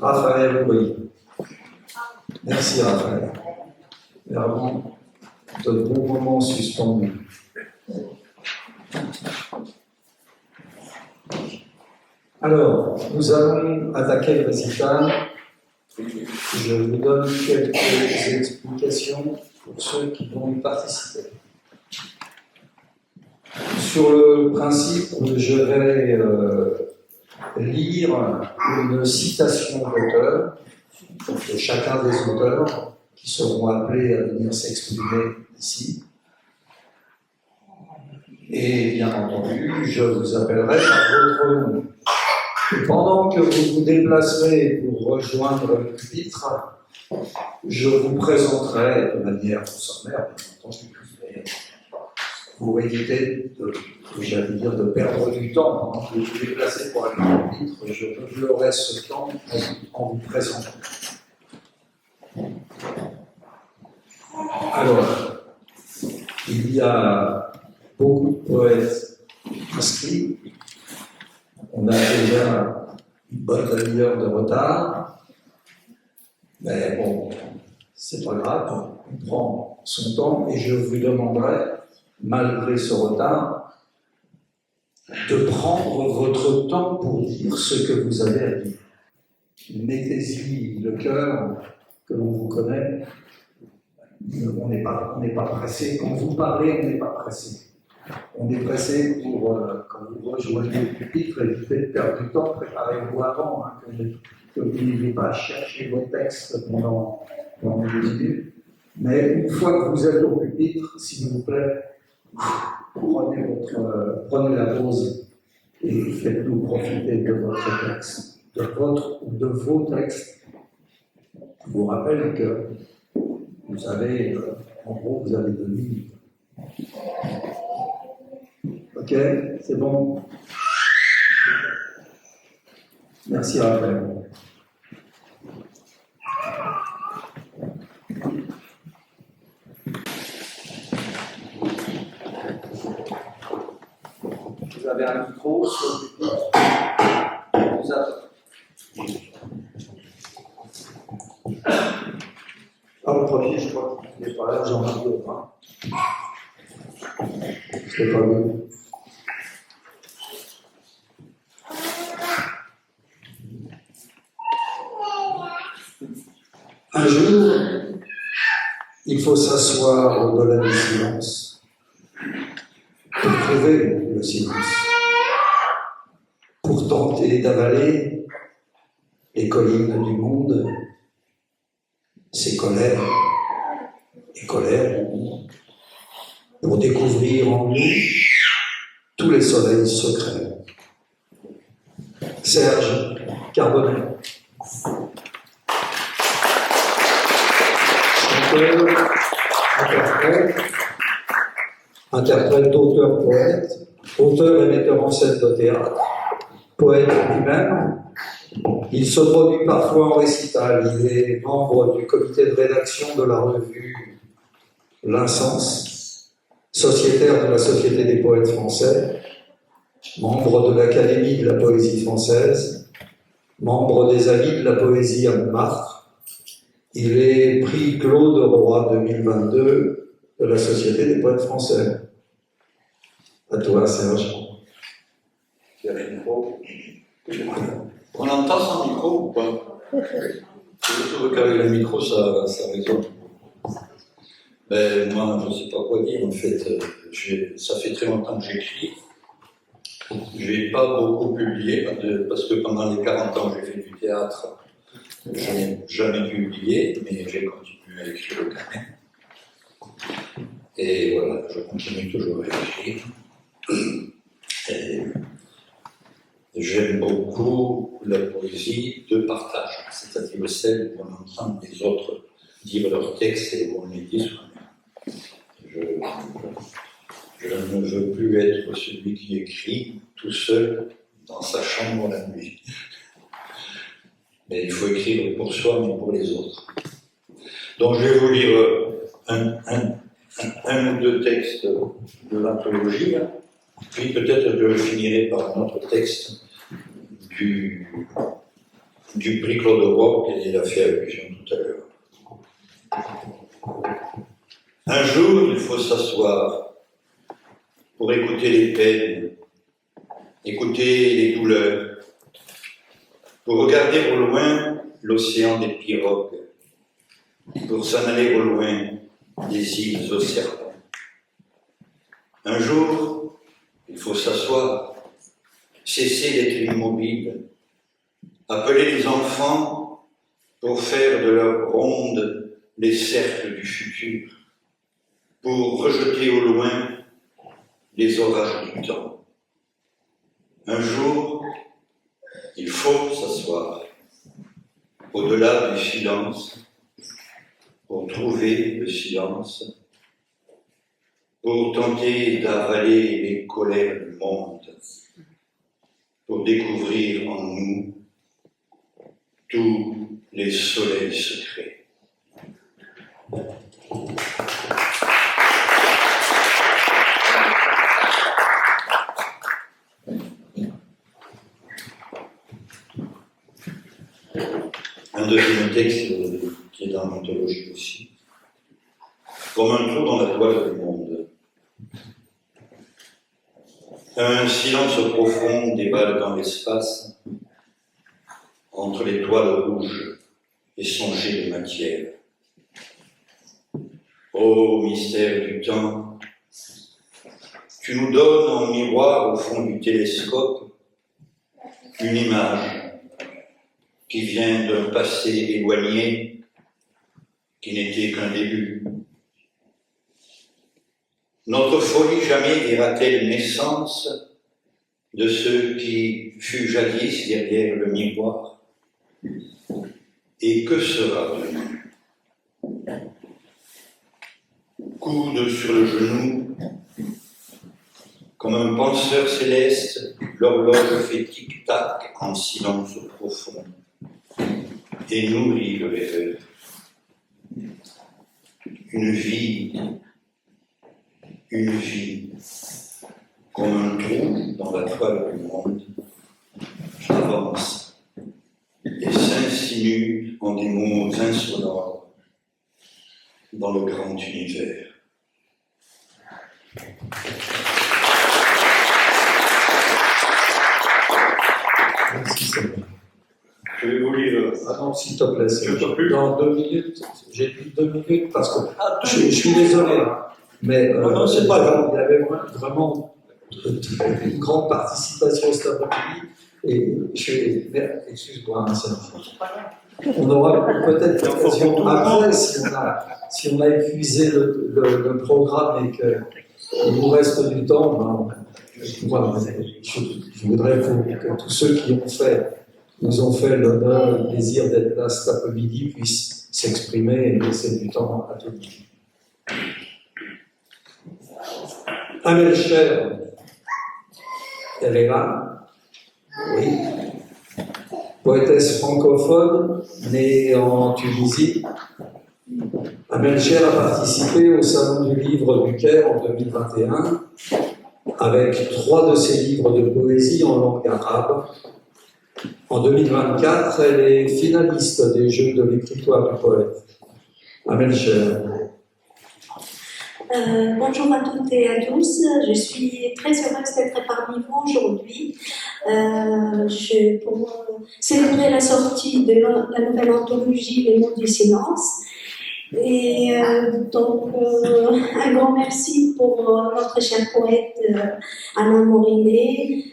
Raphaël, oui. Merci Raphaël. Vraiment, de bons moments suspendus. Alors, nous allons attaquer le récital. Je vous donne quelques explications pour ceux qui vont y participer. Sur le principe, je vais lire une citation d'auteur, de chacun des auteurs qui seront appelés à venir s'exprimer ici. Et bien entendu, je vous appellerai par votre nom. Et pendant que vous vous déplacerez pour rejoindre le pupitre, je vous présenterai de manière sommaire, bien entendu, pour éviter de perdre du temps pendant que vous vous déplacez pour aller au pupitre. Je meublerai ce temps en vous présentant. Alors, Il y a beaucoup de poètes inscrits. On a déjà une bonne demi-heure de retard. Mais bon, c'est pas grave, on prend son temps et je vous demanderai, malgré ce retard, de prendre votre temps pour dire ce que vous avez à dire. Mettez-y le cœur, que l'on vous connaît. On n'est pas pressé. Quand vous parlez, on n'est pas pressé. On est pressé pour, quand vous rejoignez le pupitre, éviter de perdre du temps, préparez-vous avant, hein, que vous n'ayez pas à chercher vos textes pendant des minutes. Mais une fois que vous êtes au pupitre, s'il vous plaît, prenez la pause et faites-nous profiter de votre texte, de votre ou de vos textes. Je vous rappelle que vous avez, en gros, vous avez 2 minutes. Ok, c'est bon. Merci Raphaël. Vous avez un micro sur le pupitre. Vous avez... Ah, le premier, je crois qu'il n'est pas là, j'en ai deux. C'est pas lui. Un jour, il faut s'asseoir au-delà du silence pour trouver le silence, pour tenter d'avaler les collines du monde, ses colères et colères, pour découvrir en nous tous les soleils secrets. Serge Carbonnet. Chanteur, interprète, auteur-poète, auteur et metteur en scène de théâtre, poète lui-même. Il se produit parfois en récital. Il est membre du comité de rédaction de la revue L'Insens, sociétaire de la Société des poètes français, membre de l'Académie de la poésie française, membre des Amis de la poésie à Montmartre. Il est prix Claude Roy 2022 de la Société des poètes français. À toi, Serge. Tu as le micro. On entend son micro ou pas? Je trouve qu'avec le micro, ça résonne. Ben, moi, je ne sais pas quoi dire. En fait, ça fait très longtemps que j'écris. Je n'ai pas beaucoup publié parce que pendant les 40 ans, j'ai fait du théâtre. Je n'ai jamais publié, mais j'ai continué à écrire quand même. Et voilà, je continue toujours à écrire. Et j'aime beaucoup la poésie de partage, c'est-à-dire celle où on entend les autres dire leurs textes et où on les dit soi-même. Je ne veux plus être celui qui écrit tout seul dans sa chambre la nuit. Mais il faut écrire pour soi, mais pour les autres. Donc je vais vous lire un ou deux textes de l'anthologie, puis peut-être je finirai par un autre texte du prix Claude Roy auquel il a fait allusion tout à l'heure. Un jour, il faut s'asseoir pour écouter les peines, écouter les douleurs, pour regarder au loin l'océan des pirogues, pour s'en aller au loin des îles aux serpents. Un jour, il faut s'asseoir, cesser d'être immobile, appeler les enfants pour faire de leur ronde les cercles du futur, pour rejeter au loin les orages du temps. Un jour, il faut s'asseoir, au-delà du silence, pour trouver le silence, pour tenter d'avaler les colères du monde, pour découvrir en nous tous les soleils secrets. mythologie aussi, comme un trou dans la toile du monde. Un silence profond dévale dans l'espace, entre les toiles rouges et son jet de matière. Ô mystère du temps, tu nous donnes en miroir au fond du télescope une image qui vient d'un passé éloigné, qui n'était qu'un début. Notre folie jamais verra-t-elle naissance de ce qui fut jadis derrière le miroir? Et que sera demain? Coude sur le genou, comme un penseur céleste, l'horloge fait tic-tac en silence profond et nourrit le rêveur. Une vie, comme un trou dans la toile du monde, avance et s'insinue en des mots insolents dans le grand univers. Merci, Seigneur. Je vais vous lire. Ah non, s'il te plaît, Je peux plus. dans 2 minutes, j'ai dit 2 minutes parce que je suis désolé, hein, mais non, c'est pas grave. il y avait vraiment une grande participation cet après-midi et excuse-moi, hein, on aura peut-être l'occasion après si on a épuisé le programme et qu'il nous reste du temps. Voilà, je voudrais que tous ceux qui nous ont fait l'honneur, le plaisir d'être là cet après-midi puissent s'exprimer et laisser du temps à tout le monde. Amel Cher, elle est là, oui, poétesse francophone, née en Tunisie. Amel Cher a participé au Salon du Livre du Caire en 2021 avec 3 de ses livres de poésie en langue arabe. En 2024, elle est finaliste des Jeux de l'écritoire du poète. Amel Cher. Bonjour à toutes et à tous, je suis très heureuse d'être parmi vous aujourd'hui pour célébrer la sortie de la nouvelle anthologie Les mots du silence. Et donc, un grand merci pour notre cher poète Alain Morinet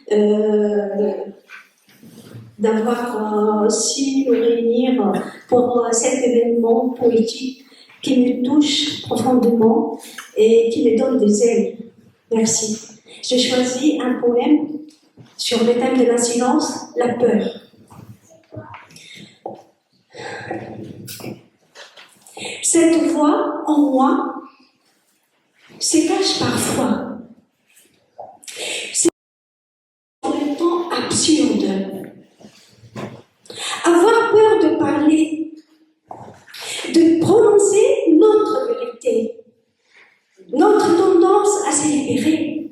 d'avoir su nous réunir pour cet événement poétique qui me touche profondément et qui me donne des ailes. Merci. J'ai choisi un poème sur le thème de la silence, la peur. Cette voix en moi se cache parfois. C'est en même temps absurde. Avoir peur de parler, de prononcer notre vérité, notre tendance à se libérer.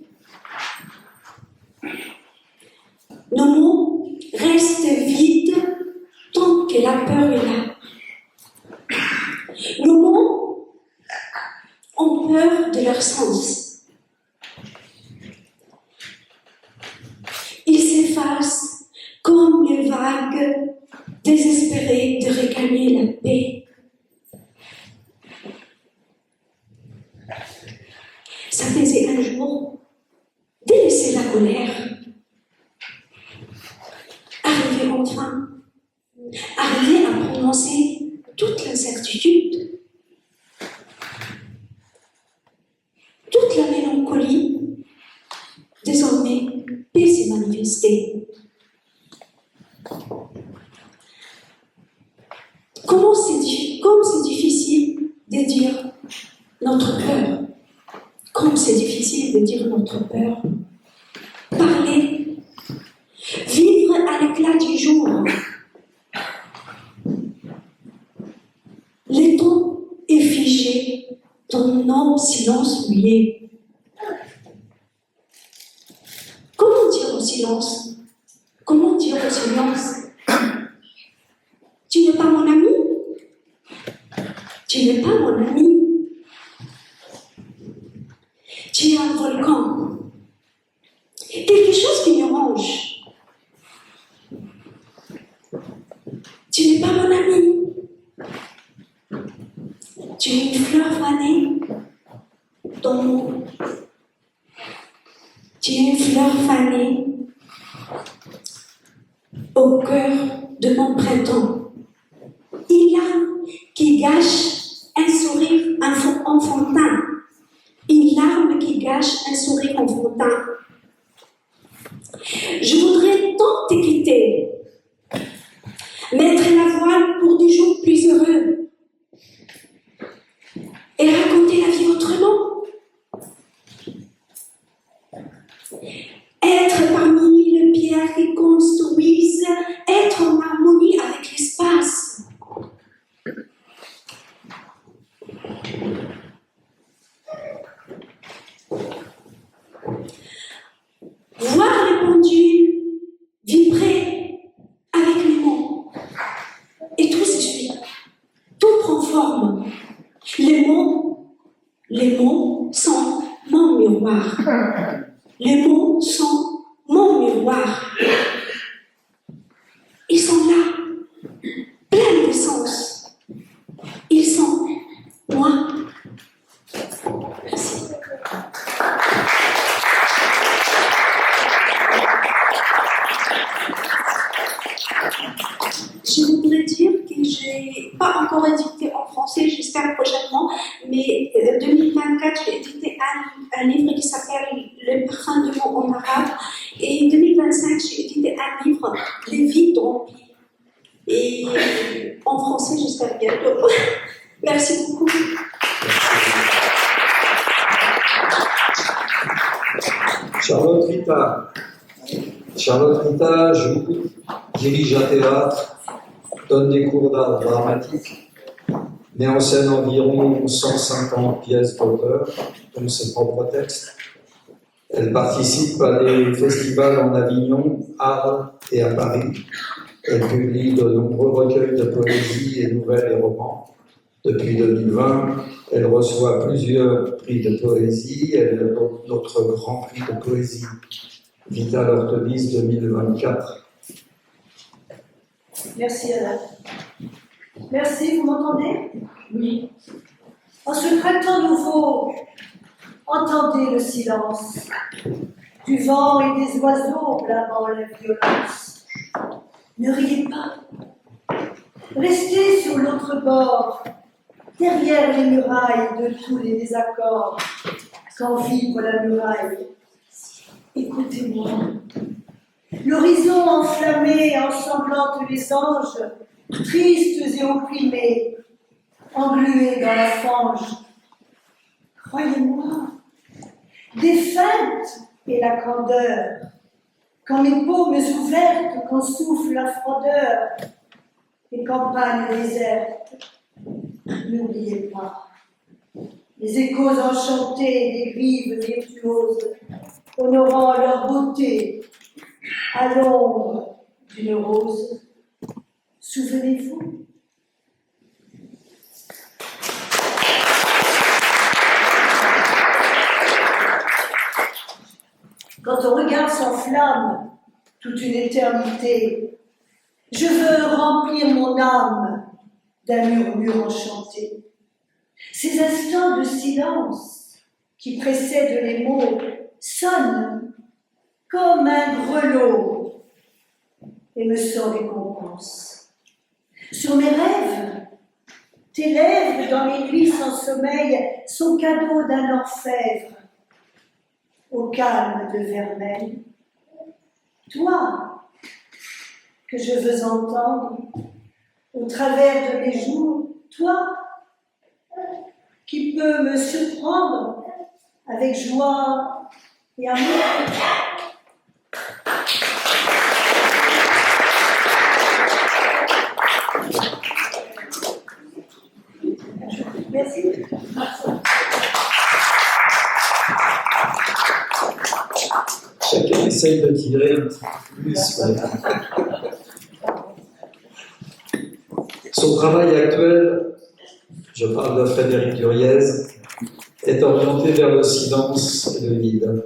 Nos mots restent vides tant que la peur est là. Nos mots ont peur de leur sens. Ils s'effacent comme les vagues désespérées de regagner la paix. Ça faisait un jour délaisser la colère, arriver enfin, arriver à prononcer toute l'incertitude, toute la mélancolie, désormais peut se manifester. Comme c'est difficile de dire notre peur, comme c'est difficile de dire notre peur, parler, vivre à l'éclat du jour. Le temps est figé dans nos silences mouillés. Comment dire au silence? Comment dire au silence? Tu n'es pas mon ami? Tu n'es pas mon ami. Tu es un volcan. Quelque chose qui me ronge. Tu n'es pas mon ami. Tu es une fleur fanée dans mon... Tu es une fleur fanée au cœur de mon printemps. Une larme qui gâche un sourire enfantin. Une larme qui gâche un sourire enfantin. Je voudrais tant te quitter, mettre la voile pour des jours plus heureux et raconter la vie autrement. Être parmi les pierres qui construisent, être en harmonie avec l'espace. Voir les pendules vibrer avec les mots. Et tout s'essuie. Tout prend forme. Les mots sont mon miroir. Les mots sont mon miroir. Ils sont là, pleins de sens. Ils sont moi. Merci. Je voudrais dire que je n'ai pas encore édité en français, j'espère prochainement, mais 2024, j'ai édité un livre qui s'appelle Le parfum du mot en arabe, et 2025, j'ai édité un livre, Les vies remplies. Et en français, j'espère bientôt. Merci beaucoup. Charlotte Rita joue, dirige un théâtre, donne des cours d'art dramatique, met en scène environ 150 pièces d'auteur, dont ses propres textes. Elle participe à des festivals en Avignon, Arles et à Paris. Elle publie de nombreux recueils de poésie et nouvelles et romans. Depuis 2020, elle reçoit plusieurs prix de poésie. Elle a notre grand prix de poésie, Vital Ortobis 2024. Merci Anna. Merci, vous m'entendez? Oui. En ce printemps nouveau, entendez le silence du vent et des oiseaux blâmant la violence. Ne riez pas. Restez sur l'autre bord, derrière les murailles de tous les désaccords, quand vibre la muraille. Écoutez-moi. L'horizon enflammé ensanglante les anges, tristes et opprimés, englués dans la fange. Croyez-moi, des feintes et la candeur, quand les paumes ouvertes, quand souffle la froideur, les campagnes désertes. N'oubliez pas, les échos enchantés des grives virtuoses, honorant leur beauté à l'ombre d'une rose. Souvenez-vous. Quand ton regard s'enflamme toute une éternité, je veux remplir mon âme d'un murmure enchanté. Ces instants de silence qui précèdent les mots sonnent comme un grelot et me sont récompense. Sur mes rêves, tes lèvres dans les nuits sans sommeil sont cadeaux d'un orfèvre au calme de vermeil. Toi, que je veux entendre au travers de mes jours, toi, qui peux me surprendre avec joie et amour. Merci. Chacun essaye de tirer un petit peu plus. Son travail actuel, je parle de Frédéric Duriez, est orienté vers le silence et le vide.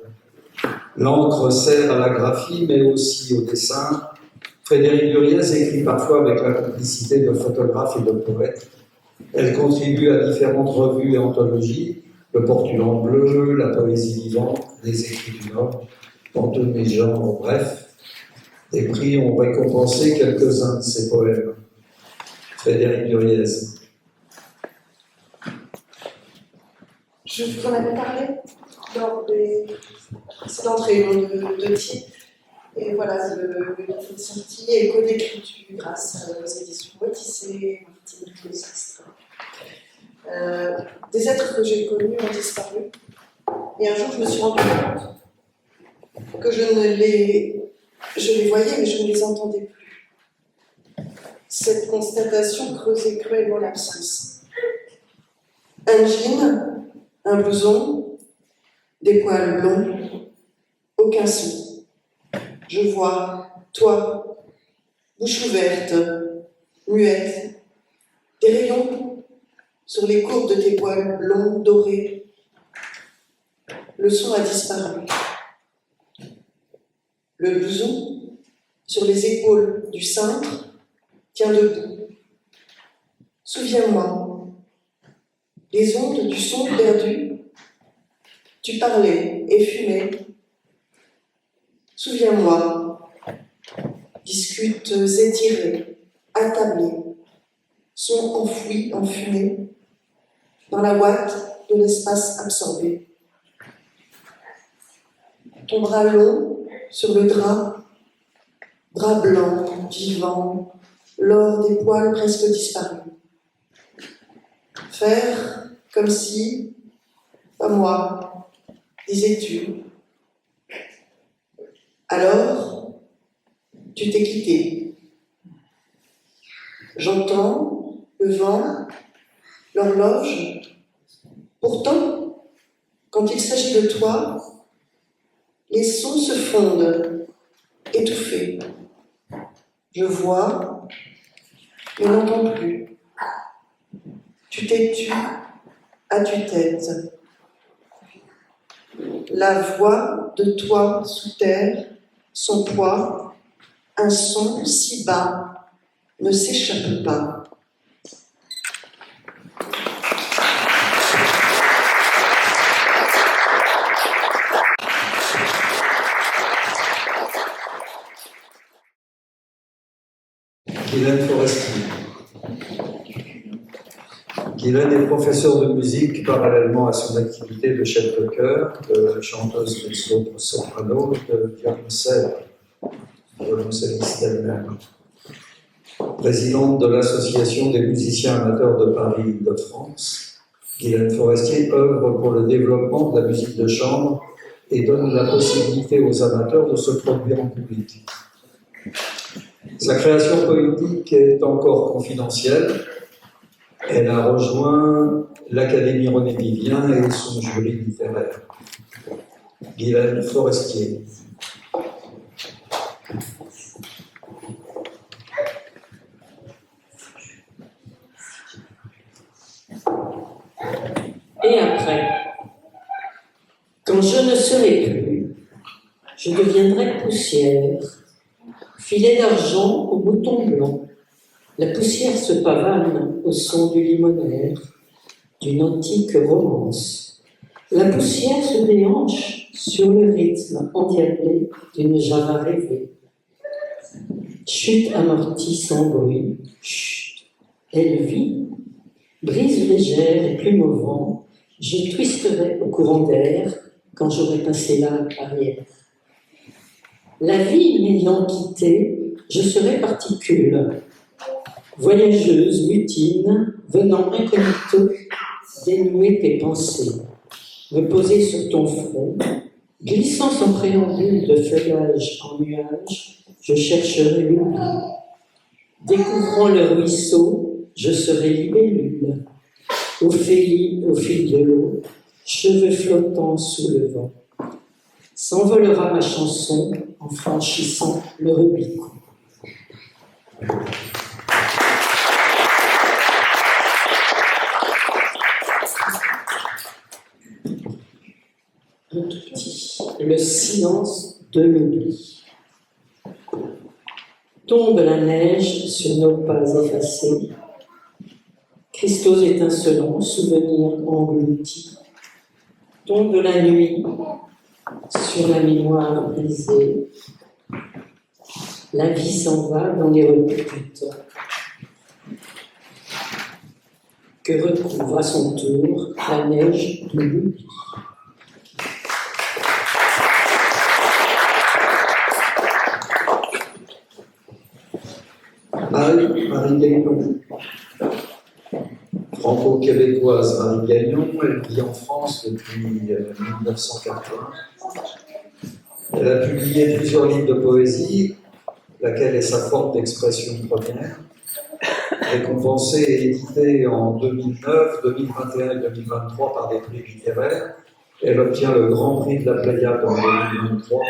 L'encre sert à la graphie, mais aussi au dessin. Frédéric Duriez écrit parfois avec la complicité de photographes et de poètes. Elle contribue à différentes revues et anthologies, le Portulan bleu, la poésie vivante, les écrits du Nord, dans tous les genres, bref. Des prix ont récompensé quelques-uns de ses poèmes. Frédéric Duriez. Je vous en avais parlé dans les précédentes réunions de type. Et voilà, le livre est sorti et co-d'écriture grâce aux éditions Moitissé, Martine Closistre. Des êtres que j'ai connus ont disparu. Et un jour, je me suis rendu compte que je les voyais, mais je ne les entendais plus. Cette constatation creusait cruellement l'absence. Un jean, un blouson, des poils blonds, aucun son. Je vois, toi, bouche ouverte, muette, des rayons sur les courbes de tes poils blonds, dorés. Le son a disparu. Le blouson, sur les épaules du cintre, tient debout. Souviens-moi, les ondes du son perdu, tu parlais et fumais. Souviens-moi, discutes étirées, attablées, sont enfouis en fumée, dans la ouate de l'espace absorbé. Ton bras long sur le drap blanc, vivant, l'or des poils presque disparus. Faire comme si, pas moi, disais-tu. Alors, tu t'es quitté. J'entends le vent, l'horloge. Pourtant, quand il s'agit de toi, les sons se fondent, étouffés. Je vois, mais n'entends plus. Tu t'es tu à tue-tête. La voix de toi sous terre, son poids, un son si bas, ne s'échappe pas. Guylaine Forestier. Guylaine est professeure de musique parallèlement à son activité de chef de chœur, de chanteuse de soprano, de violoncelliste elle-même. Présidente de l'Association des musiciens amateurs de Paris-Île-de-France, Guylaine Forestier œuvre pour le développement de la musique de chambre et donne la possibilité aux amateurs de se produire en public. Sa création politique est encore confidentielle. Elle a rejoint l'Académie René Vivien et son jury littéraire. Guylaine Forestier. Et après, quand je ne serai plus, je deviendrai poussière, filet d'argent au bouton blanc. La poussière se pavane au son du limonaire, d'une antique romance. La poussière se déhanche sur le rythme endiablé d'une java rêvée. Chute amortie sans bruit, chut, elle vit, brise légère et plume au vent, je twisterai au courant d'air quand j'aurai passé la barrière. La vie m'ayant quitté, je serai particule, voyageuse, mutine, venant incognito dénouer tes pensées, me poser sur ton front, glissant sans préambule de feuillage en nuage, je chercherai l'oubli. Découvrant le ruisseau, je serai libellule, Ophélie au fil de l'eau, cheveux flottants sous le vent. S'envolera ma chanson en franchissant le Rubicon. un tout petit, le silence de l'oubli. Tombe la neige sur nos pas effacés. Cristaux étincelants, souvenirs engloutis. Tombe la nuit sur la mémoire brisée. La vie s'en va dans les repos du temps. Que recouvre à son tour la neige de l'oubli. Marie Gagnon, franco-québécoise Marie Gagnon, elle vit en France depuis 1980. Elle a publié plusieurs livres de poésie, laquelle est sa forme d'expression première, récompensée et éditée en 2009, 2021 et 2023 par des prix littéraires. Elle obtient le Grand Prix de la Pléiade en 2023.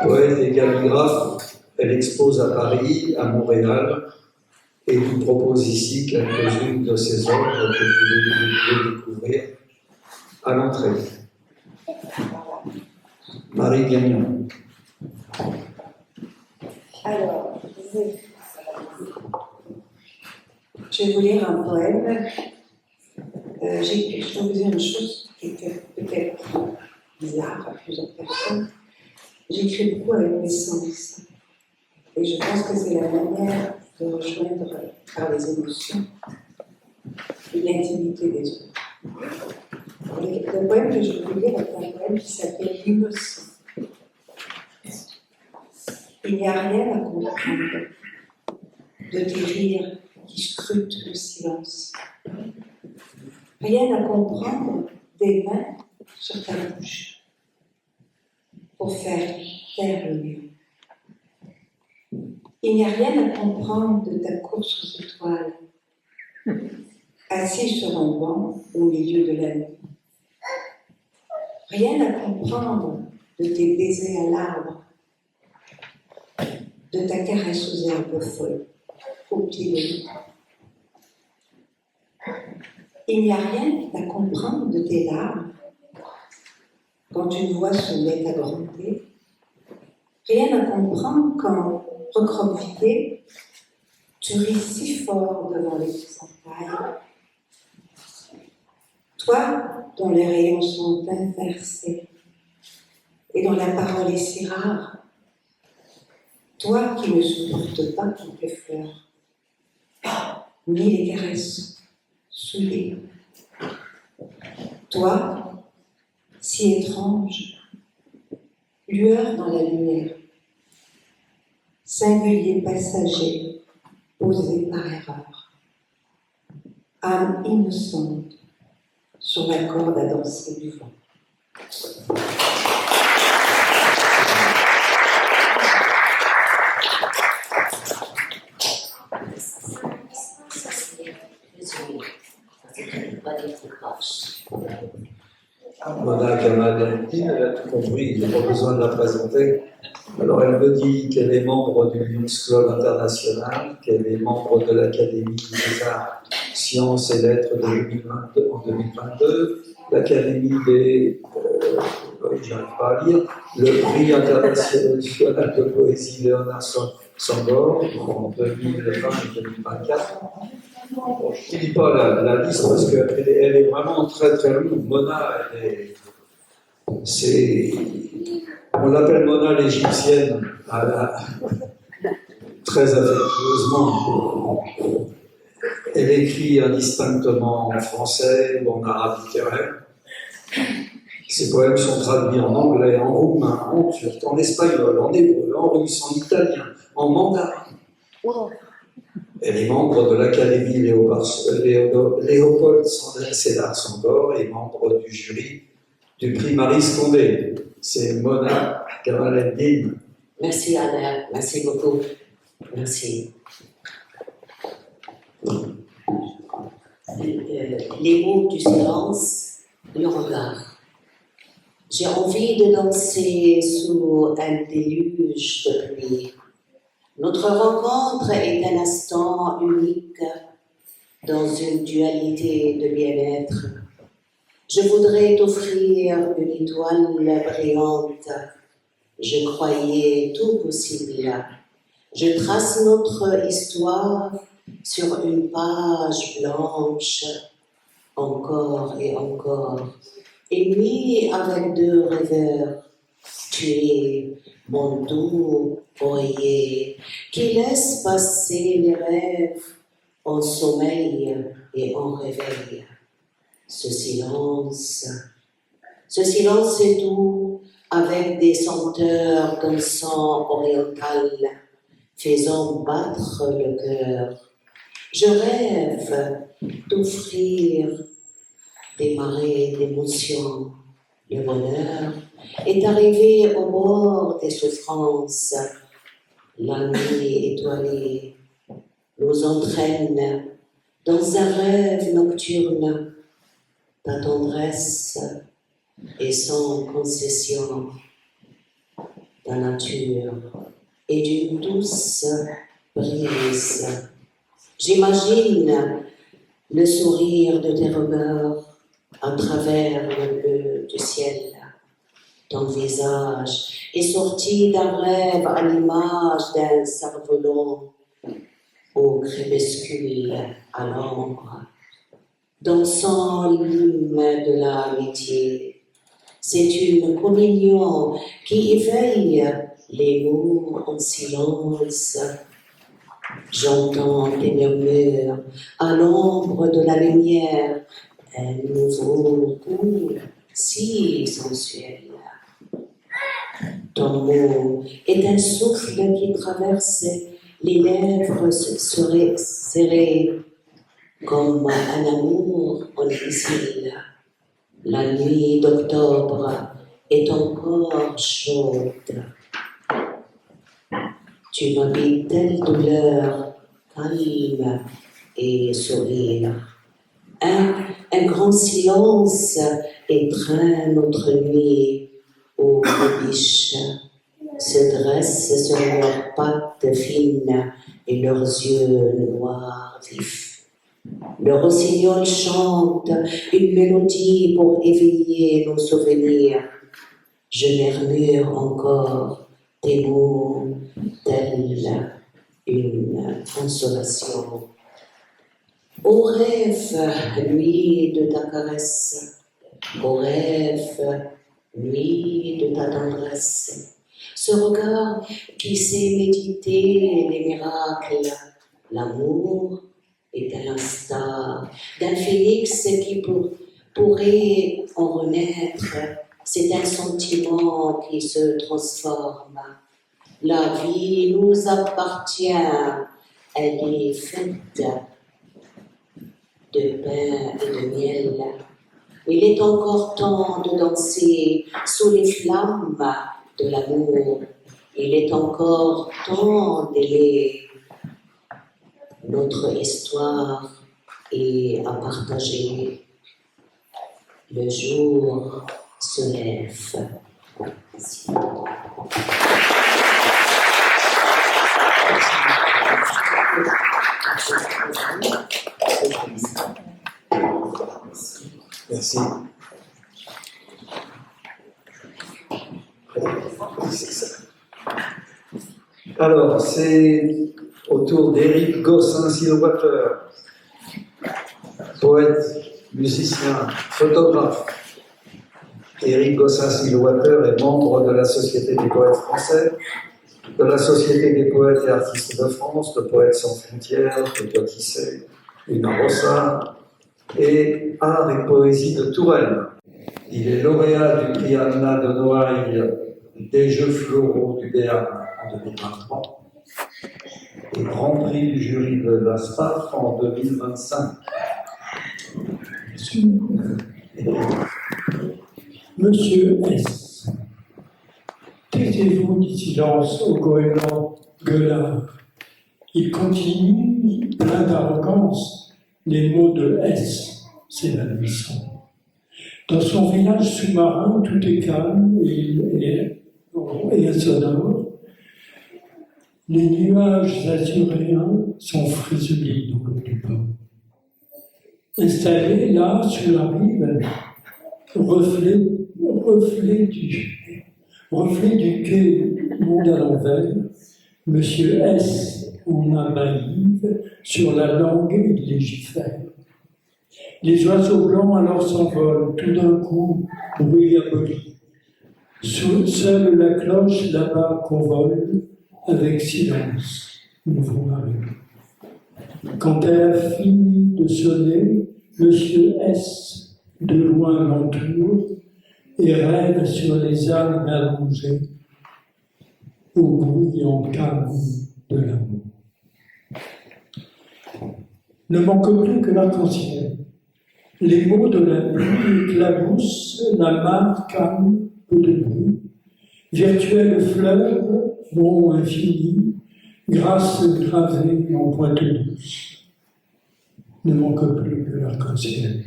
Poète et calligraphe, elle expose à Paris, à Montréal, et nous propose ici quelques-unes de ses œuvres que vous pouvez découvrir à l'entrée. Marie Gagnon. Alors, je vais vous lire un poème. Je vais vous dire une chose qui était peut-être bizarre à plusieurs personnes. J'écris beaucoup avec mes sens. Et je pense que c'est la manière de rejoindre par les émotions l'intimité des autres. Le poème que je vais vous lire est un poème qui s'appelle L'innocent. Il n'y a rien à comprendre de tes rires qui scrutent le silence. Rien à comprendre des mains sur ta bouche pour faire taire le mien. Il n'y a rien à comprendre de ta course aux étoiles, assis sur un banc au milieu de la nuit. Rien à comprendre de tes baisers à l'arbre, de ta caresse aux herbes folles, au pied de l'eau. Il n'y a rien à comprendre de tes larmes quand une voix se met à gronder. Rien à comprendre quand, recroquevillé, tu ris si fort devant les épouvantails. Toi, dont les rayons sont inversés et dont la parole est si rare, toi qui ne supportes pas toutes les fleurs, ni les caresses souillées. Toi, si étrange, lueur dans la lumière, singulier passager posé par erreur, âme innocente sur la corde à danser du vent. Mona Kamal-Eldin, elle a tout compris, il n'y a pas besoin de la présenter. Alors elle me dit qu'elle est membre du Lions Club International, qu'elle est membre de l'Académie des Arts, Sciences et Lettres de 2022, en 2022, l'Académie des... j'arrive pas à lire, le prix international de poésie Léonard Sambor en 2020 et 2024. Bon, je ne dis pas la liste parce qu'elle est vraiment très très longue. Mona, on l'appelle Mona l'égyptienne, très affectueusement. Elle écrit indistinctement en français ou en arabe littéraire. Ses poèmes sont traduits en anglais, en roumain, en turc, en espagnol, en hébreu, en russe, en italien, en mandarin. Elle est membre de l'Académie Léopold Sédar Sambor et membre du jury du prix Marie Scondé. C'est Mona Kamal-Eldin. Merci Anna, merci beaucoup. Merci. Les mots du silence, le regard. J'ai envie de danser sous un déluge de pluie. Notre rencontre est un instant unique dans une dualité de bien-être. Je voudrais t'offrir une étoile brillante. Je croyais tout possible. Je trace notre histoire sur une page blanche, encore et encore, émis avec deux rêveurs. Tu es mon doux oreiller qui laisse passer les rêves en sommeil et en réveil. Ce silence est doux avec des senteurs d'un sang oriental faisant battre le cœur. Je rêve d'offrir des marées d'émotions. Le bonheur est arrivé au bord des souffrances. La nuit étoilée nous entraîne dans un rêve nocturne. Ta tendresse est sans concession. Ta nature est d'une douce brise. J'imagine le sourire de tes regards à travers le bleu du ciel. Ton visage est sorti d'un rêve à l'image d'un cerf-volant au crépuscule à l'ombre, dansant l'hymne de l'amitié. C'est une communion qui éveille les mots en silence. J'entends des murmures à l'ombre de la lumière, un nouveau goût si sensuel. Ton mot est un souffle qui traverse les lèvres serrées comme un amour en exil. La nuit d'octobre est encore chaude. Tu m'habites telle douleur, calme et sourire. Un grand silence étreint notre nuit où les biches se dressent sur leurs pattes fines et leurs yeux noirs vifs. Le rossignol chante une mélodie pour éveiller nos souvenirs. Je murmure encore des mots tels une consolation. Au rêve, nuit de ta caresse, au rêve, nuit de ta tendresse, ce regard qui sait méditer les miracles, l'amour est à l'instar d'un phénix qui pourrait en renaître, c'est un sentiment qui se transforme. La vie nous appartient, elle est faite de pain et de miel. Il est encore temps de danser sous les flammes de l'amour. Il est encore temps d'aimer. Notre histoire est à partager. Le jour se lève. Merci. Alors, c'est au tour d'Éric Gossin-Silvateur, poète, musicien, photographe. Éric Gossin-Silvateur est membre de la Société des poètes français, de la Société des poètes et artistes de France, de Poètes sans frontières, de Toi qui sais, Une Rossa, et Art et poésie de Touraine. Il est lauréat du prix Anna de Noailles des Jeux floraux du Béarn en 2023 et grand prix du jury de la SPAF en 2025. Monsieur S. Taisez-vous, dit silence au goéland gueulard. Il continue, plein d'arrogance, les mots de S, s'évanouissant. Dans son village sous-marin, tout est calme et insonore. Les nuages azuréens sont frisés dans le du port. Installé là, sur la rive, reflet du quai Monde à l'envers, M. S. en a naïve sur la langue il légifère. Les oiseaux blancs alors s'envolent, tout d'un coup, bruit aboli. Seule la cloche là-bas convole, avec silence, ouvrons la rue. Quand elle a fini de sonner, M. S. de loin l'entoure et rêve sur les algues allongées au bruyant calme de l'amour. Ne manque plus que l'arc-en-ciel. Les mots de la pluie éclaboussent la mare calme, peu de bruit. Virtuel fleuve, mot infini, grâce gravée en pointe douce. Ne manque plus que l'arc-en-ciel.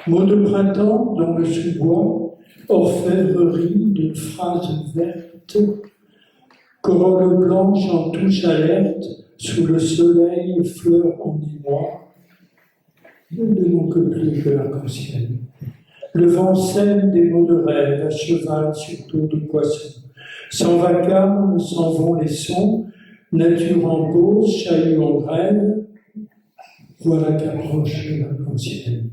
Mots de printemps dans le sous-bois, orfèvrerie de phrases vertes, corolle blanche en touche alerte, sous le soleil, fleurs en émoi. Ne manque plus que l'arc-en-ciel. Le vent sème des mots de rêve, à cheval sur tour de poisson. Sans vacarme s'en vont les sons, nature en pause, chahut en grève. Voilà qu'approche l'arc-en-ciel.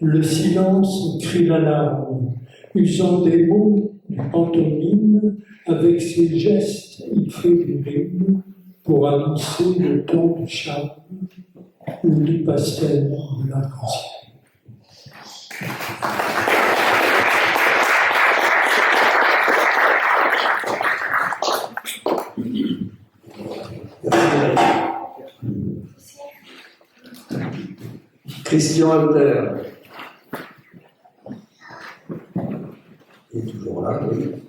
Le silence crie l'alarme, usant des mots du pantomime, avec ses gestes il fait du rythme pour annoncer le temps du charme ou du pastel de l'arc-en-ciel. Christian Alter. Il est toujours là, oui.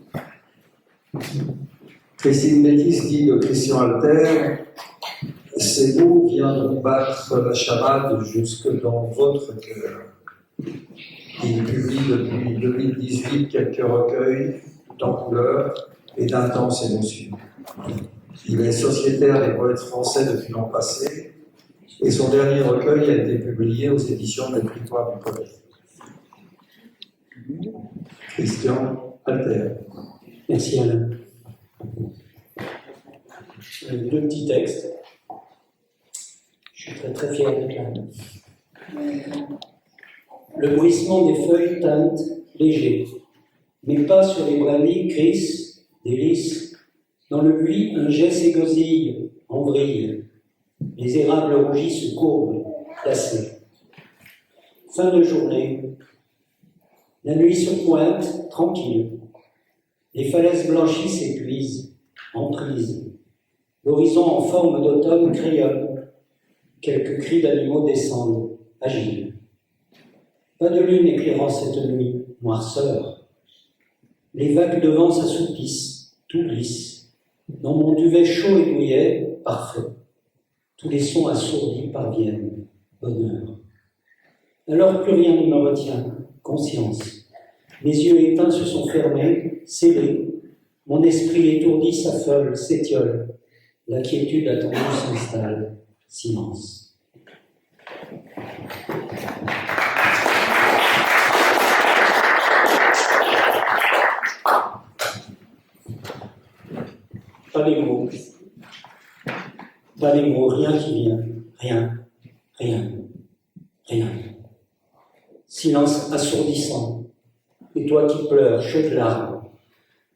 Christine Métis dit de Christian Alter, ces mots viendront battre la charade jusque dans votre cœur. Il publie depuis 2018 quelques recueils en couleurs et d'intenses émotions. Il est sociétaire des poètes français depuis l'an passé et son dernier recueil a été publié aux éditions de l'Écritoire du Poète. Christian Alter. Merci Alain. Deux petits textes. Je suis très très fier d'être là. Le bruissement des feuilles teinte léger, mais pas sur les brindilles gris, délices. Dans le buis, un jet s'égosille en vrille. Les érables rougis se courbent, glacés. Fin de journée. La nuit se pointe, tranquille. Les falaises blanchies s'épuisent, en prise. L'horizon en forme d'automne crayonne. Quelques cris d'animaux descendent, agiles. Pas de lune éclairant cette nuit, noirceur. Les vagues de vent s'assoupissent, tout glisse. Dans mon duvet chaud et douillet, parfait. Tous les sons assourdis parviennent, bonheur. Alors plus rien ne me retient, conscience. Mes yeux éteints se sont fermés, scellés. Mon esprit étourdi s'affole, s'étiole. La quiétude attendue s'installe, silence. Pas les mots. Pas les mots, rien qui vient. Rien, rien, rien. Silence assourdissant. Et toi qui pleures, chaudes larmes.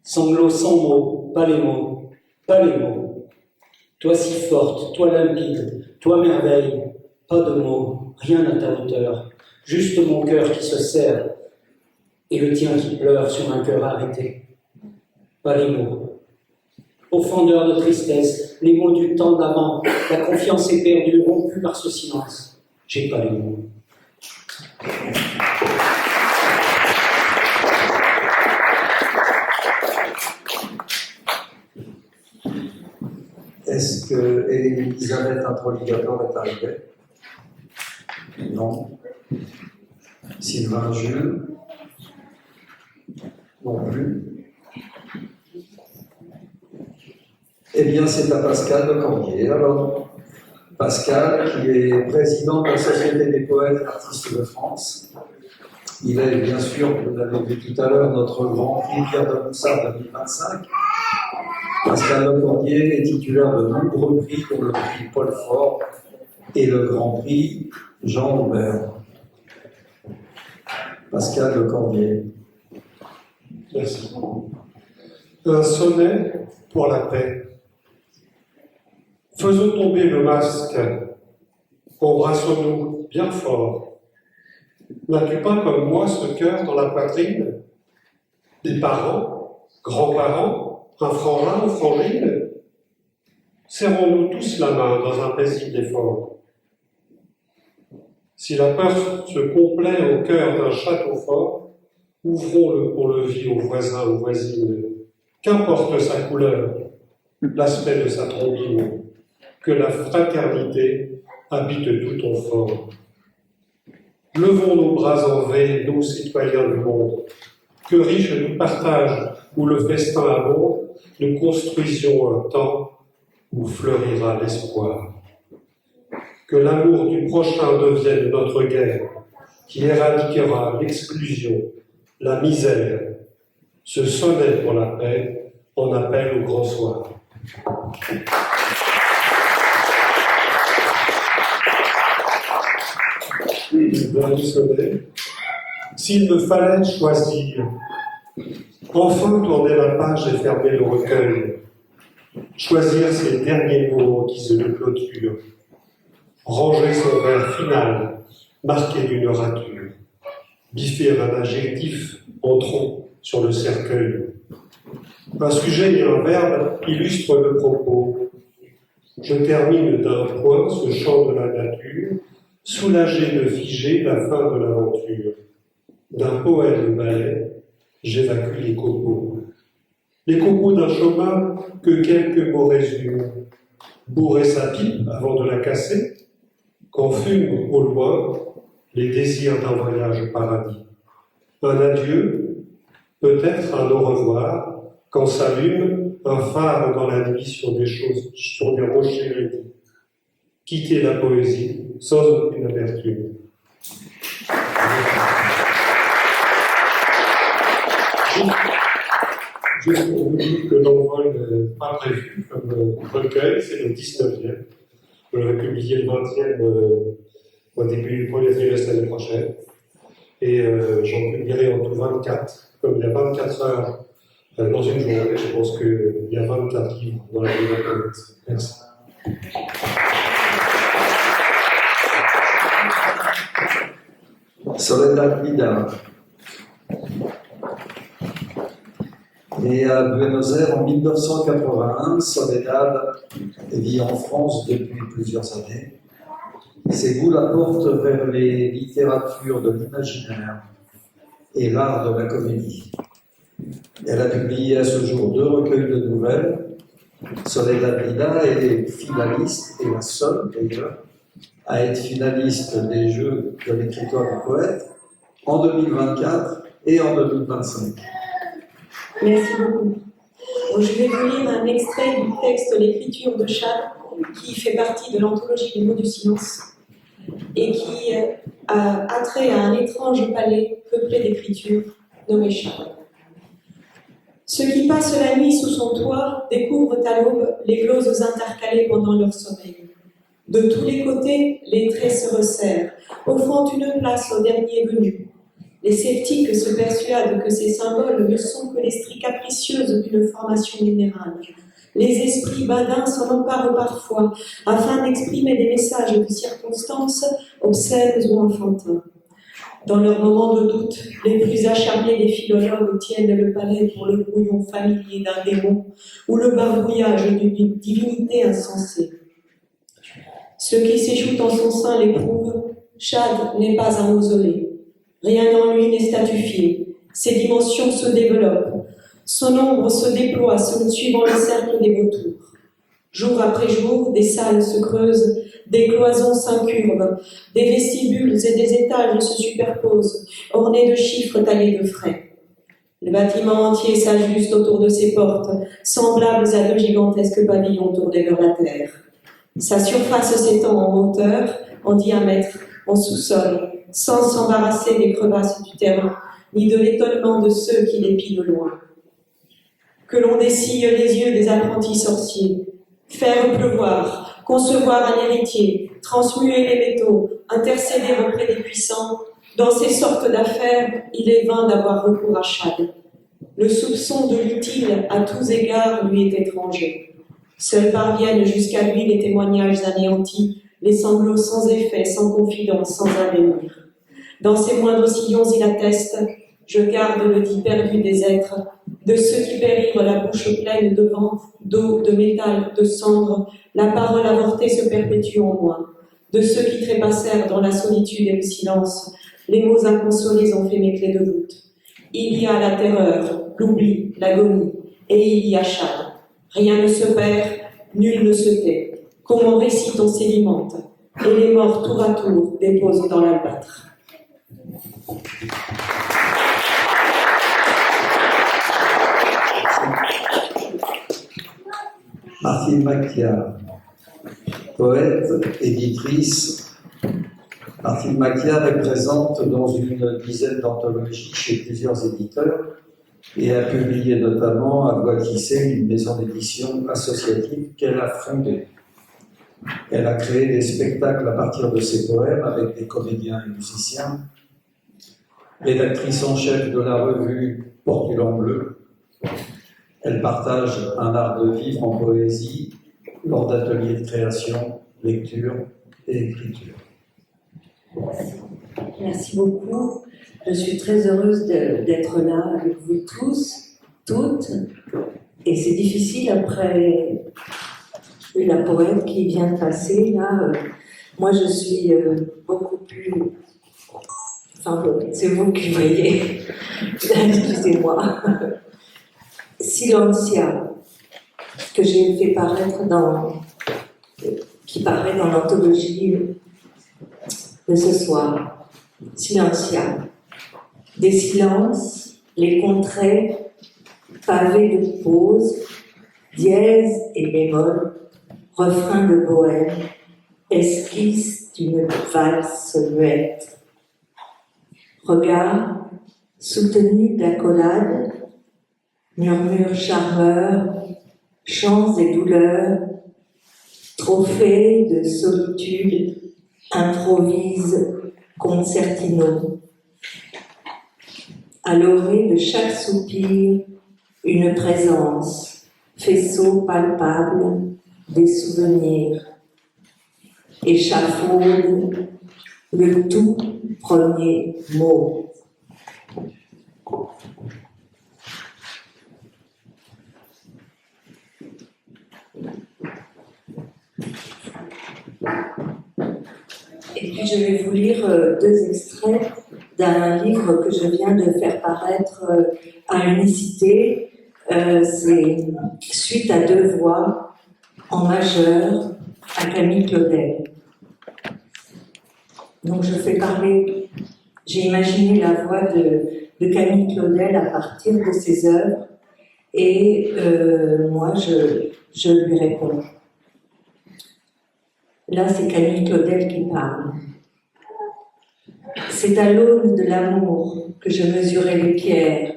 Sanglots sans mots, pas les mots, pas les mots. Toi si forte, toi limpide, toi merveille. Pas de mots, rien à ta hauteur. Juste mon cœur qui se serre. Et le tien qui pleure sur un cœur arrêté. Pas les mots. Profondeur de tristesse, les mots du temps d'avant, la confiance est perdue, rompue par ce silence. J'ai pas les mots. Est-ce que Elisabeth Introligator est arrivée? Non. Sylvain Jules? Non plus. Eh bien, c'est à Pascal de Cormier. Alors, Pascal, qui est président de la Société des poètes et artistes de France, Il est bien sûr, vous l'avez vu tout à l'heure, notre Grand Prix Pierre de Moussard 2025. Pascal Lecordier est titulaire de nombreux prix pour le prix Paul Fort et le Grand Prix Jean Aubert. Pascal Lecordier. Merci. Un sonnet pour la paix. Faisons tomber le masque, embrassons-nous bien fort. N'as-tu pas comme moi ce cœur dans la poitrine? Des parents, grands-parents, un frangin ou frangine? Serrons-nous tous la main dans un paisible effort. Si la peur se complaît au cœur d'un château fort, ouvrons le pont-levis aux voisins, aux voisines. Qu'importe sa couleur, l'aspect de sa trombine, que la fraternité habite tout ton fort. Levons nos bras en V, nous citoyens du monde, que riche du partage où le festin abonde, nous construisions un temps où fleurira l'espoir. Que l'amour du prochain devienne notre guerre, qui éradiquera l'exclusion, la misère. Ce sonnet pour la paix en appelle au grand soir. Dernier sonnet. S'il me fallait choisir, enfin tourner la page et fermer le recueil, choisir ces derniers mots en guise de clôture, ranger son vers final, marqué d'une rature, biffer un adjectif en tronc sur le cercueil. Un sujet et un verbe illustrent le propos. Je termine d'un point ce chant de la nature, soulagé de figer la fin de l'aventure. D'un poème ballet, j'évacue les copeaux. Les copeaux d'un chemin que quelques mots résument. Bourrer sa pipe avant de la casser, qu'en fument au loin les désirs d'un voyage au paradis. Un adieu, peut-être un au revoir, quand s'allume un phare dans la nuit sur des rochers raidis. Quitter la poésie sans aucune amertume. Juste pour vous dire que l'envol n'est pas prévu comme recueil, c'est le 19e. Je vais publier le 20e au début du premier trimestre l'année prochaine. Et j'en publierai en tout 24. Comme il y a 24 heures dans une journée, je pense qu'il y a 24 livres dans la vie de la planète. Merci. Soledad Vidal est à Buenos Aires en 1981. Soledad vit en France depuis plusieurs années. Ses goûts la portent vers les littératures de l'imaginaire et l'art de la comédie. Elle a publié à ce jour 2 recueils de nouvelles. Soledad Vidal est finaliste, et la seule d'ailleurs, à être finaliste des Jeux de l'écriture du poète en 2024 et en 2025. Merci beaucoup. Donc, je vais vous lire un extrait du texte L'écriture de Chad, qui fait partie de l'anthologie des mots du silence et qui a trait à un étrange palais peuplé d'écritures nommé Chad. Ceux qui passent la nuit sous son toit découvrent à l'aube les gloses intercalées pendant leur sommeil. De tous les côtés, les traits se resserrent, offrant une place au dernier venu. Les sceptiques se persuadent que ces symboles ne sont que les stries capricieuses d'une formation minérale. Les esprits badins s'en emparent parfois afin d'exprimer des messages de circonstances obscènes ou enfantins. Dans leurs moments de doute, les plus acharnés des philologues tiennent le palais pour le brouillon familier d'un démon ou le barbouillage d'une divinité insensée. Ceux qui s'échouent en son sein l'éprouvent. Chad n'est pas un mausolée. Rien en lui n'est statufié. Ses dimensions se développent. Son ombre se déploie suivant le cercle des vautours. Jour après jour, des salles se creusent, des cloisons s'incurvent, des vestibules et des étages se superposent, ornés de chiffres taillés de frais. Le bâtiment entier s'ajuste autour de ses portes, semblables à 2 gigantesques pavillons tournés vers la terre. Sa surface s'étend en hauteur, en diamètre, en sous-sol, sans s'embarrasser des crevasses du terrain, ni de l'étonnement de ceux qui l'épient de loin. Que l'on dessille les yeux des apprentis sorciers, faire pleuvoir, concevoir un héritier, transmuer les métaux, intercéder auprès des puissants, dans ces sortes d'affaires, il est vain d'avoir recours à Chad. Le soupçon de l'utile à tous égards lui est étranger. Seuls parviennent jusqu'à lui les témoignages anéantis, les sanglots sans effet, sans confidence, sans avenir. Dans ses moindres sillons il atteste, je garde le dit perdu des êtres, de ceux qui périrent la bouche pleine de vent, d'eau, de métal, de cendre, la parole avortée se perpétue en moi. De ceux qui trépassèrent dans la solitude et le silence, les mots inconsolés ont fait mes clés de voûte. Il y a la terreur, l'oubli, l'agonie, et il y a Chad. Rien ne se perd, nul ne se tait. Comme on récite, on s'élimente, et les morts tour à tour déposent dans l'albâtre. Martine Macchiar, poète, éditrice. Martine Macchiar est présente dans une dizaine d'anthologies chez plusieurs éditeurs et a publié notamment à Voix Tissée, une maison d'édition associative qu'elle a fondée. Elle a créé des spectacles à partir de ses poèmes avec des comédiens et musiciens. Rédactrice en chef de la revue Portulan Bleu, elle partage un art de vivre en poésie lors d'ateliers de création, lecture et écriture. Merci beaucoup. Je suis très heureuse d'être là avec vous tous, toutes. Et c'est difficile après la poète qui vient de passer. Là, moi, je suis beaucoup plus... Enfin, c'est vous qui voyez. Excusez-moi. Silencia, que j'ai fait paraître qui paraît dans l'anthologie de ce soir. Silencia. Des silences, les contrées, pavés de pauses, dièse et bémol, refrain de bohème, esquisse d'une valse muette. Regard soutenu d'accolades, murmures charmeurs, chants et douleurs, trophées de solitude, improvise concertino. À l'orée de chaque soupir, une présence, faisceau palpable des souvenirs. Échafaude le tout premier mot. Et puis je vais vous lire deux extraits d'un livre que je viens de faire paraître à Unicité. C'est Suite à deux voix en majeur à Camille Claudel. Donc je fais parler, j'ai imaginé la voix de Camille Claudel à partir de ses œuvres et moi je lui réponds. Là, c'est Camille Claudel qui parle. C'est à l'aune de l'amour que je mesurais les pierres,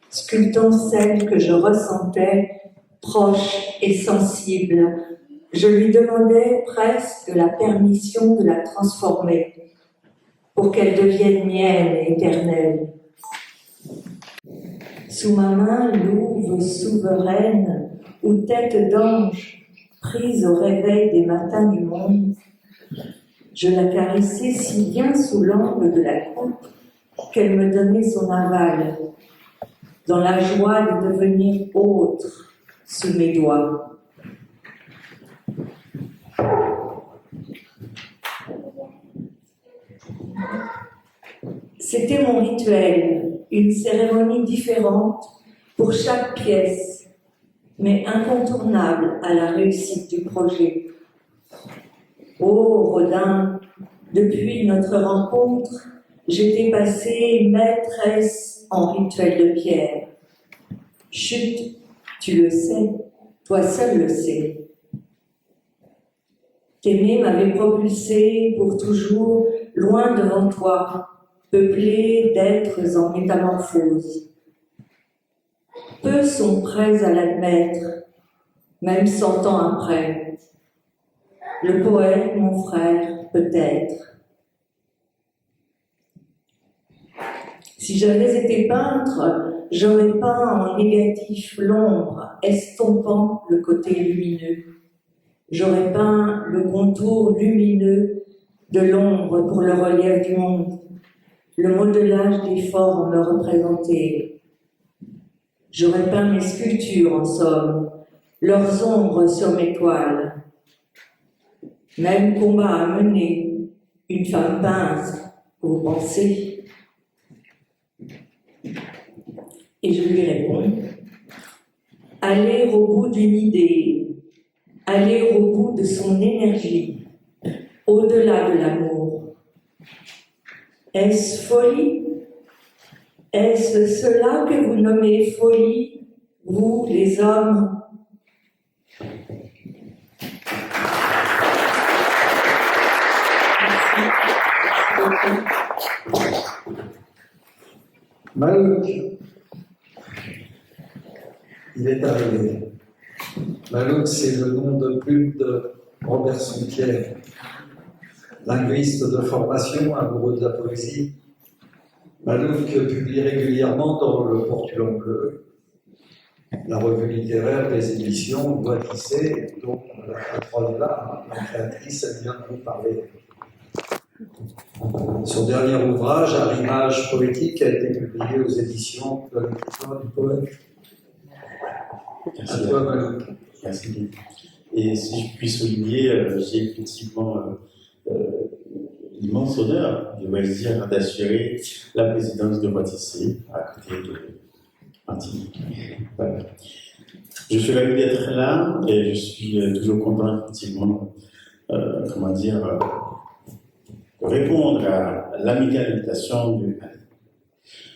sculptant celles que je ressentais proches et sensibles. Je lui demandais presque la permission de la transformer pour qu'elle devienne mienne et éternelle. Sous ma main, louve souveraine ou tête d'ange, prise au réveil des matins du monde, je la caressais si bien sous l'angle de la coupe qu'elle me donnait son aval, dans la joie de devenir autre sous mes doigts. C'était mon rituel, une cérémonie différente pour chaque pièce, mais incontournable à la réussite du projet. Oh, Rodin, depuis notre rencontre, j'étais passée maîtresse en rituel de pierre. Chut, tu le sais, toi seul le sais. T'aimer m'avait propulsée pour toujours loin devant toi, peuplée d'êtres en métamorphose. Peu sont prêts à l'admettre, même 100 ans après. Le poète, mon frère, peut-être. Si j'avais été peintre, j'aurais peint en négatif l'ombre, estompant le côté lumineux. J'aurais peint le contour lumineux de l'ombre pour le relief du monde, le modelage des formes représentées. J'aurais peint mes sculptures, en somme, leurs ombres sur mes toiles. Même combat à mener, une femme peinte, vous pensez? Et je lui réponds, aller au bout d'une idée, aller au bout de son énergie, au-delà de l'amour. Est-ce folie? Est-ce cela que vous nommez folie, vous, les hommes? Malouk, il est arrivé. Malouk, c'est le nom de plume de Robert Sompierre, linguiste de formation, amoureux de la poésie. Malouk publie régulièrement dans le Portulon Bleu, la revue littéraire des éditions Bois Tissé, dont la patronne là, la créatrice, elle vient de nous parler. Son dernier ouvrage, Arrimage poétique, a été publié aux éditions de l'écriture du poète. Merci. À toi, Malouk. Merci. Et si je puis souligner, j'ai effectivement l'immense honneur, je vais dire, d'assurer la présidence de Boitissé à côté de Martinique. Voilà. Je suis ravi d'être là et je suis toujours content, effectivement, répondre à l'amicale invitation de Ali.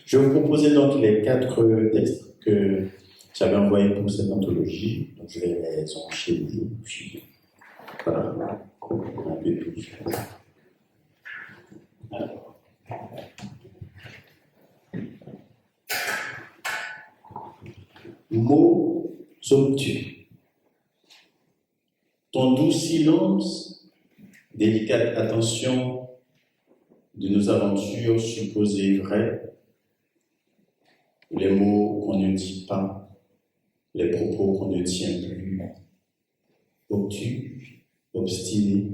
Je vais vous proposer donc les 4 textes que j'avais envoyés pour cette anthologie, donc je vais les enchaîner, puis voilà, un peu plus. Alors. Mots obtus. Ton doux silence, délicate attention de nos aventures supposées vraies, les mots qu'on ne dit pas, les propos qu'on ne tient plus, obtus, obstinés,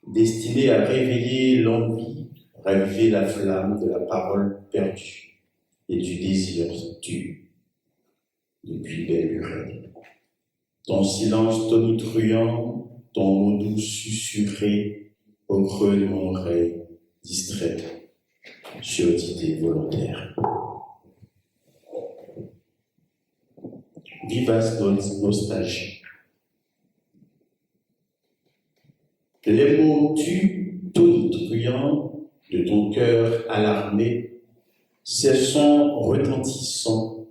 destinés à réveiller l'envie, raviver la flamme de la parole perdue et du désir tu, depuis belle lurette. Ton silence tonitruant, ton mot doux susurré, au creux de mon oreille, distraite, surdité volontaire. Vivace nostalgie. Les mots tonitruants de ton cœur alarmé, ces sons retentissants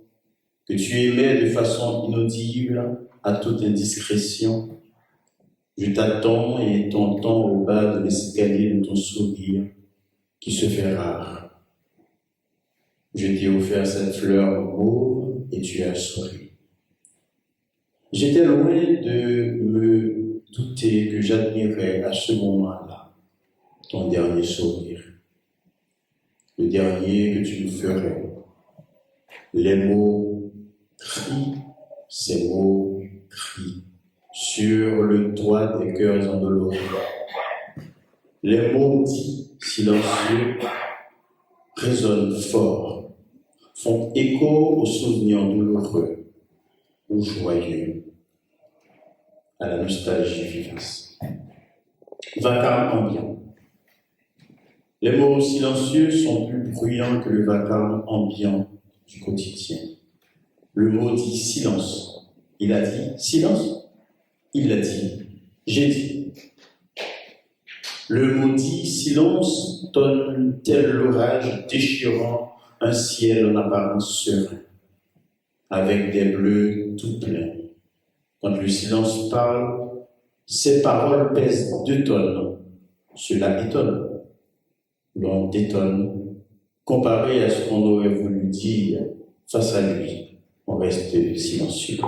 que tu émets de façon inaudible à toute indiscrétion. Je t'attends et t'entends au bas de l'escalier de ton sourire qui se fait rare. Je t'ai offert cette fleur mauve et tu as souri. J'étais loin de me douter que j'admirais à ce moment-là ton dernier sourire, le dernier que tu me ferais. Les mots crient, ces mots crient sur le toit des cœurs endoloris. Les mots dits silencieux résonnent fort, font écho aux souvenirs douloureux ou joyeux, à la nostalgie vivace. Vacarme ambiant. Les mots silencieux sont plus bruyants que le vacarme ambiant du quotidien. Le mot dit silence. Il a dit silence. Il l'a dit. J'ai dit. Le maudit silence donne tel l'orage déchirant un ciel en apparence serein, avec des bleus tout pleins. Quand le silence parle, ses paroles pèsent 2 tonnes. Cela étonne. l'on détonne, comparé à ce qu'on aurait voulu dire face à lui, on reste silencieux.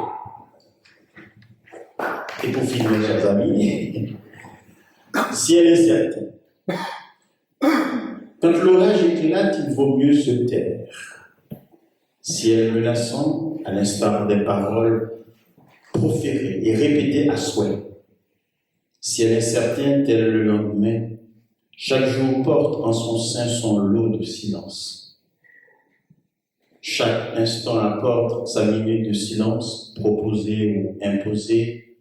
Et pour finir, chers amis, si elle est certaine, quand l'orage éclate, il vaut mieux se taire. Si elle est menaçante, à l'instar des paroles proférées et répétées à souhait. Si elle est certaine, tel le lendemain, chaque jour porte en son sein son lot de silence. Chaque instant apporte sa minute de silence, proposée ou imposée,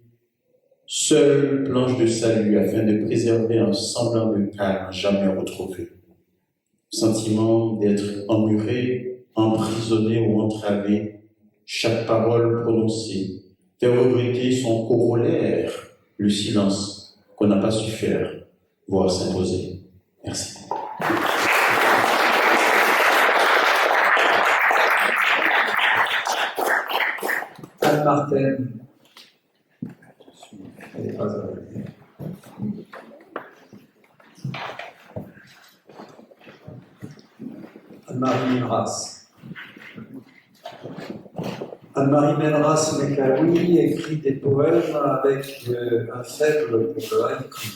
seule planche de salut afin de préserver un semblant de calme jamais retrouvé. Sentiment d'être emmuré, emprisonné ou entravé, chaque parole prononcée fait regretter son corollaire, le silence qu'on n'a pas su faire, voire s'imposer. Merci. Anne Martin. Elle n'est pas avec. Anne-Marie Menras. Anne-Marie Menras Mekaoui écrit des poèmes avec un faible pour le haïku,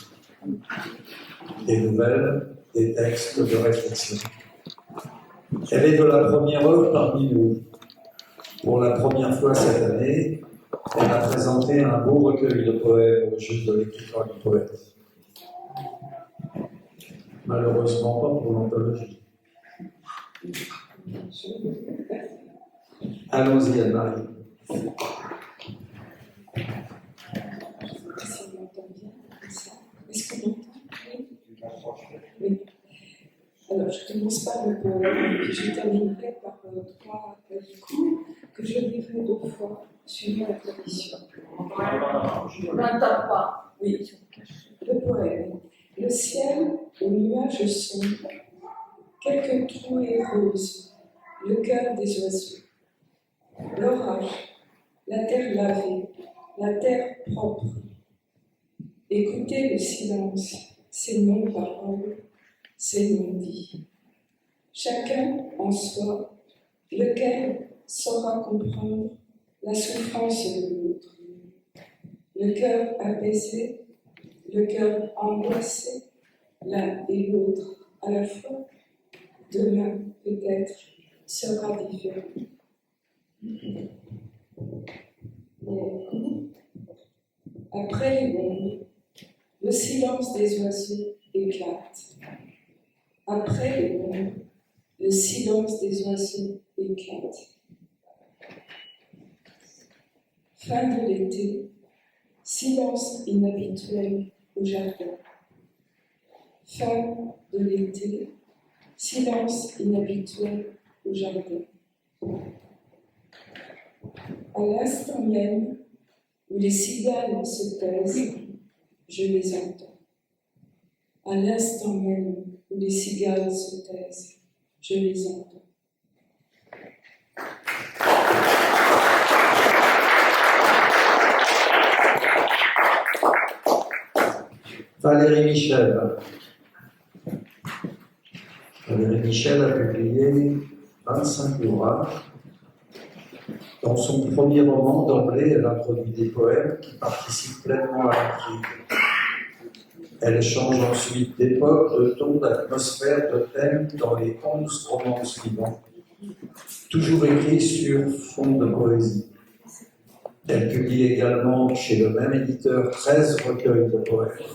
des nouvelles, des textes de réflexion. Elle est de la première heure parmi nous. Pour la première fois cette année, elle a présenté un beau recueil de poèmes au jeu de l'écriture du poète. Malheureusement pas pour l'anthologie. Allons-y, Anne-Marie. Est-ce qu'on m'entend? Oui. Alors, je commence par le poème, puis je terminerai par 3 haïkus que je lirai 2 fois, suivant la tradition. Je n'entends pas. Oui. Le poème. Le ciel aux nuages sombres, quelques trous et roses, le cœur des oiseaux. L'orage, la terre lavée, la terre propre. Écoutez le silence, ces non-paroles, ces non-dits. Chacun en soi, lequel saura comprendre la souffrance de l'autre. Le cœur apaisé, le cœur angoissé, l'un et l'autre à la fois, demain peut-être sera différent. Après les bombes, le silence des oiseaux éclate. Après les bombes, le silence des oiseaux éclate. Fin de l'été, silence inhabituel au jardin. Fin de l'été, silence inhabituel au jardin. À l'instant même où les cigales se taisent, je les entends. À l'instant même où les cigales se taisent, je les entends. Valérie Michel. Valérie Michel a publié 25 ouvrages. Dans son premier roman, d'emblée, elle introduit des poèmes qui participent pleinement à l'intrigue. Elle change ensuite d'époque, de ton, d'atmosphère, de thème dans les 11 romans suivants, toujours écrits sur fond de poésie. Elle publie également chez le même éditeur 13 recueils de poèmes.